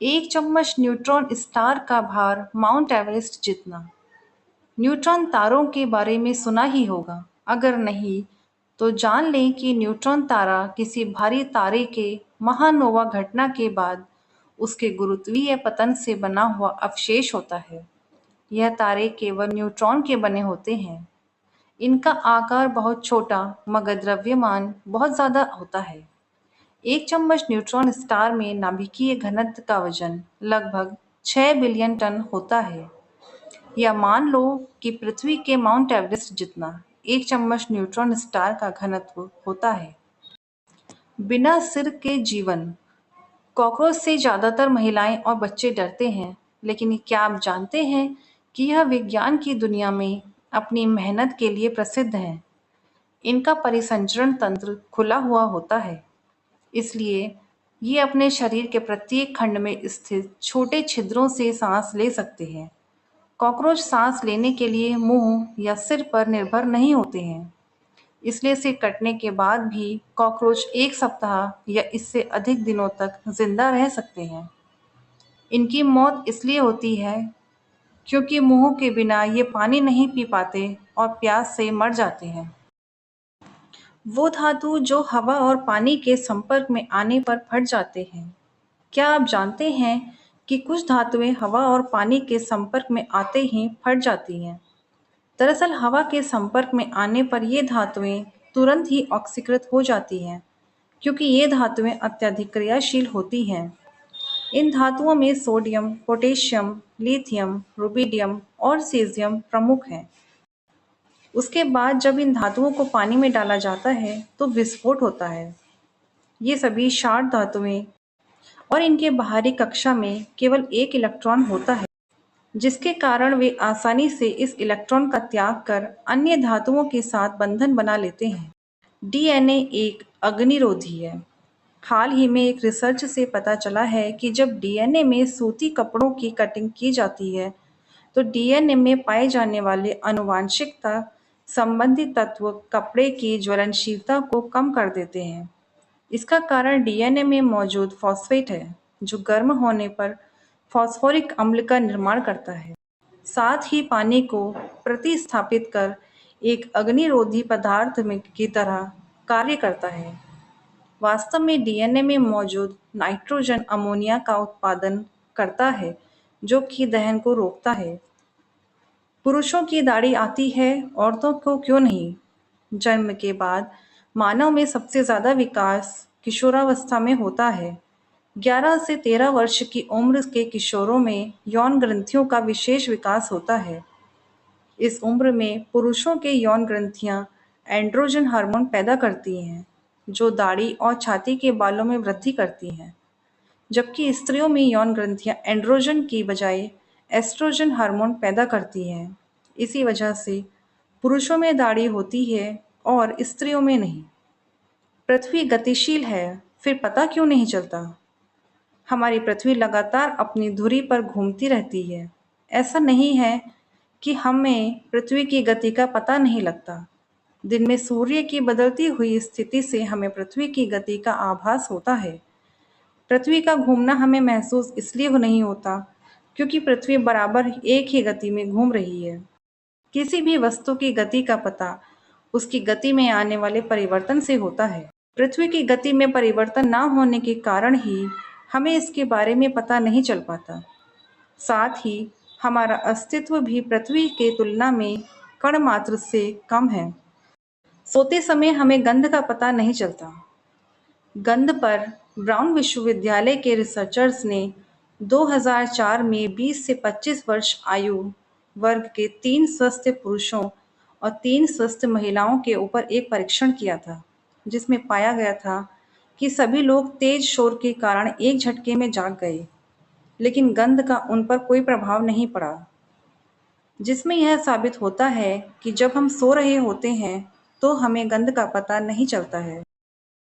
एक चम्मच neutron star का भार माउंट एवरेस्ट जितना। न्यूट्रॉन तारों के बारे में सुना ही होगा, अगर नहीं तो जान लें कि न्यूट्रॉन तारा किसी भारी तारे के महानोवा घटना के बाद उसके गुरुत्वीय पतन से बना हुआ अवशेष होता है। यह तारे केवल न्यूट्रॉन के बने होते हैं। इनका आकार बहुत छोटा मगर द्रव्यमान बहुत ज़्यादा होता है। एक चम्मच न्यूट्रॉन स्टार में नाभिकीय घनत्व का वजन लगभग 6 बिलियन टन होता है। या मान लो कि पृथ्वी के माउंट एवरेस्ट जितना एक चम्मच न्यूट्रॉन स्टार का घनत्व होता है। बिना सिर के जीवन। कॉकरोच से ज़्यादातर महिलाएं और बच्चे डरते हैं, लेकिन क्या आप जानते हैं कि यह विज्ञान की दुनिया में अपनी मेहनत के लिए प्रसिद्ध है। इनका परिसंचरण तंत्र खुला हुआ होता है, इसलिए ये अपने शरीर के प्रत्येक खंड में स्थित छोटे छिद्रों से सांस ले सकते हैं। कॉकरोच सांस लेने के लिए मुंह या सिर पर निर्भर नहीं होते हैं, इसलिए इसे कटने के बाद भी कॉकरोच 1 सप्ताह या इससे अधिक दिनों तक जिंदा रह सकते हैं। इनकी मौत इसलिए होती है क्योंकि मुंह के बिना ये पानी नहीं पी पाते और प्यास से मर जाते हैं। वो धातु जो हवा और पानी के संपर्क में आने पर फट जाते हैं। क्या आप जानते हैं कि कुछ धातुएं हवा और पानी के संपर्क में आते ही फट जाती हैं? दरअसल हवा के संपर्क में आने पर ये धातुएं तुरंत ही ऑक्सीकृत हो जाती हैं, क्योंकि ये धातुएं अत्यधिक क्रियाशील होती हैं। इन धातुओं में सोडियम, पोटेशियम, लिथियम, रुबिडियम और सीज़ियम प्रमुख हैं। उसके बाद जब इन धातुओं को पानी में डाला जाता है तो विस्फोट होता है। ये सभी क्षार धातुएं और इनके बाहरी कक्षा में केवल एक इलेक्ट्रॉन होता है, जिसके कारण वे आसानी से इस इलेक्ट्रॉन का त्याग कर अन्य धातुओं के साथ बंधन बना लेते हैं। डीएनए एक अग्निरोधी है। हाल ही में एक रिसर्च से पता चला है कि जब डीएनए में सूती कपड़ों की कटिंग की जाती है तो डीएनए में पाए जाने वाले आनुवांशिकता संबंधी तत्व कपड़े की ज्वलनशीलता को कम कर देते हैं। इसका कारण डीएनए में मौजूद फॉस्फेट है, जो गर्म होने पर फॉस्फोरिक अम्ल का निर्माण करता है, साथ ही पानी को प्रतिस्थापित कर एक अग्निरोधी पदार्थ की तरह कार्य करता है। वास्तव में डीएनए में मौजूद नाइट्रोजन अमोनिया का उत्पादन करता है, जो कि दहन को रोकता है। पुरुषों की दाढ़ी आती है, औरतों को क्यों नहीं? जन्म के बाद मानव में सबसे ज़्यादा विकास किशोरावस्था में होता है। 11 से 13 वर्ष की उम्र के किशोरों में यौन ग्रंथियों का विशेष विकास होता है। इस उम्र में पुरुषों के यौन ग्रंथियां एंड्रोजन हार्मोन पैदा करती हैं, जो दाढ़ी और छाती के बालों में वृद्धि करती हैं, जबकि स्त्रियों में यौन ग्रंथियां एंड्रोजन की बजाय एस्ट्रोजन हार्मोन पैदा करती हैं। इसी वजह से पुरुषों में दाढ़ी होती है और स्त्रियों में नहीं। पृथ्वी गतिशील है, फिर पता क्यों नहीं चलता? हमारी पृथ्वी लगातार अपनी धुरी पर घूमती रहती है। ऐसा नहीं है कि हमें पृथ्वी की गति का पता नहीं लगता। दिन में सूर्य की बदलती हुई स्थिति से हमें पृथ्वी की गति का आभास होता है। पृथ्वी का घूमना हमें महसूस इसलिए नहीं होता क्योंकि पृथ्वी बराबर एक ही गति में घूम रही है। किसी भी वस्तु की गति का पता उसकी गति में आने वाले परिवर्तन से होता है। पृथ्वी की गति में परिवर्तन ना होने के कारण ही हमें इसके बारे में पता नहीं चल पाता। साथ ही हमारा अस्तित्व भी पृथ्वी के तुलना में कण मात्र से कम है। सोते समय हमें गंध का पता नहीं चलता। गंध पर ब्राउन विश्वविद्यालय के रिसर्चर्स ने 2004 में 20 से 25 वर्ष आयु वर्ग के 3 स्वस्थ पुरुषों और 3 स्वस्थ महिलाओं के ऊपर एक परीक्षण किया था, जिसमें पाया गया था कि सभी लोग तेज शोर के कारण एक झटके में जाग गए, लेकिन गंध का उन पर कोई प्रभाव नहीं पड़ा, जिसमें यह साबित होता है कि जब हम सो रहे होते हैं तो हमें गंध का पता नहीं चलता है।